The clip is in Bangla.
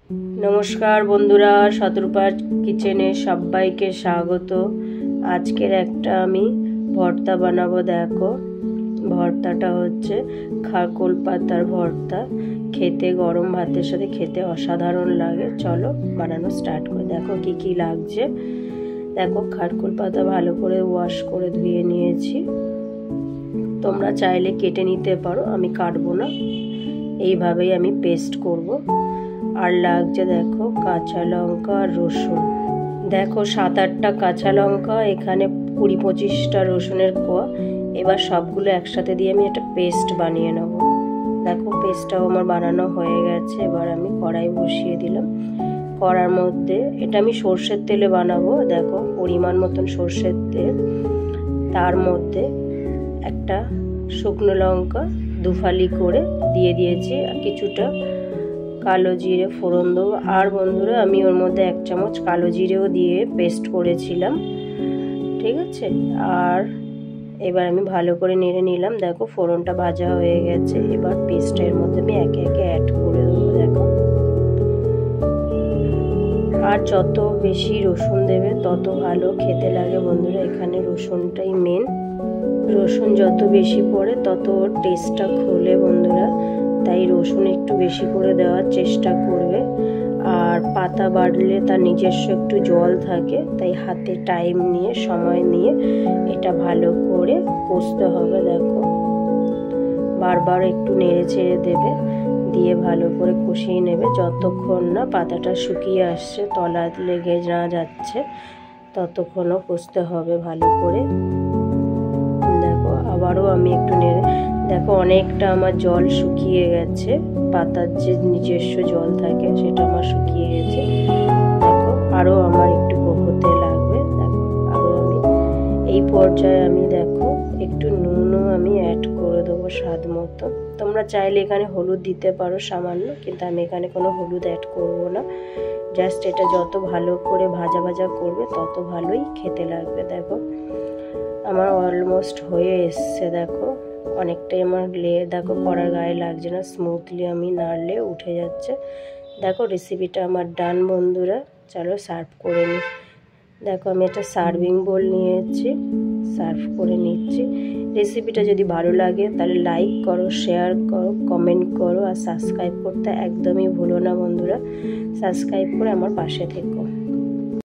नमस्कार बंधुरा शतरूपा किचेने सबाइके स्वागत। आजकेर एकटा आमी भर्ता बानाबो। देखो भर्ताटा होच्छे खारकोल पातार भर्ता। खेते गरम भातेर साथे खेते असाधारण लागे। चलो बानानो स्टार्ट करी। देखो की लागछे। देखो खारकोल पाता भालो करे वाश करे धुए निয়েছি। তোমরা চাইলে কেটে নিতে পারো, আমি কাটবো না। এইভাবেই আমি পেস্ট করব। আর লাগছে দেখো কাঁচা লঙ্কা আর রসুন। দেখো 7-8টা কাঁচা লঙ্কা, এখানে 20-25টা রসুনের কোয়া। এবার সবগুলো একসাথে দিয়ে আমি একটা পেস্ট বানিয়ে নেব। দেখো পেস্টটাও আমার বানানো হয়ে গেছে। এবার আমি কড়াই বসিয়ে দিলাম। কড়ার মধ্যে এটা আমি সরষের তেলে বানাবো। দেখো পরিমাণ মতন সরষের তেল, তার মধ্যে একটা শুকনো লঙ্কা দুফালি করে দিয়ে দিয়েছি, কিছুটা কালো জিরে ফোড়ন দেবো। আর বন্ধুরা আমি ওর মধ্যে 1 চামচ কালো জিরেও দিয়ে পেস্ট করেছিলাম, ঠিক আছে। আর এবার আমি ভালো করে নেড়ে নিলাম। দেখো ফোড়নটা ভাজা হয়ে গেছে। এবার পেস্টের মধ্যে আমি একে একে অ্যাড করে দেবো। দেখো আর যত বেশি রসুন দেবে তত ভালো খেতে লাগে বন্ধুরা। এখানে রসুনটাই মেন। রসুন যত বেশি পড়ে তত ওর টেস্টটা খোলে বন্ধুরা। তাই রসুন একটু বেশি করে দেওয়ার চেষ্টা করবে। আর পাতা বাড়লে তার নিজস্ব একটু জল থাকে, তাই হাতে টাইম নিয়ে সময় নিয়ে এটা ভালো করে কষতে হবে। দেখো বারবার একটু নেড়ে ছেড়ে দেবে, দিয়ে ভালো করে কষিয়ে নেবে যতক্ষণ না পাতাটা শুকিয়ে আসছে, তলা লেগে না যাচ্ছে, ততক্ষণও কষতে হবে ভালো করে। দেখো আবারও আমি একটু নেড়ে, দেখো অনেকটা আমার জল শুকিয়ে গেছে। পাতার যে নিজস্ব জল থাকে সেটা আমার শুকিয়ে গেছে। দেখো আরও আমার একটু হতে লাগবে। দেখো আরও আমি এই পর্যায়ে আমি দেখো একটু নুনও আমি অ্যাড করে দেবো স্বাদ মতো। তোমরা চাইলে এখানে হলুদ দিতে পারো সামান্য, কিন্তু আমি এখানে কোনো হলুদ অ্যাড করব না। জাস্ট এটা যত ভালো করে ভাজা ভাজা করবে তত ভালোই খেতে লাগবে। দেখো আমার অলমোস্ট হয়ে এসছে। দেখো অনেকটাই আমার দেখো কড়ার গায়ে লাগছে না, স্মুথলি আমি নাড়লে উঠে যাচ্ছে। দেখো রেসিপিটা আমার ডান বন্ধুরা। চলো সার্ভ করে নিই। দেখো আমি একটা সার্ভিং বোল নিয়েছি, সার্ভ করে নিচ্ছি। রেসিপিটা যদি ভালো লাগে তাহলে লাইক করো, শেয়ার করো, কমেন্ট করো, আর সাবস্ক্রাইব করতে একদমই ভুলো না বন্ধুরা। সাবস্ক্রাইব করে আমার পাশে থেকো।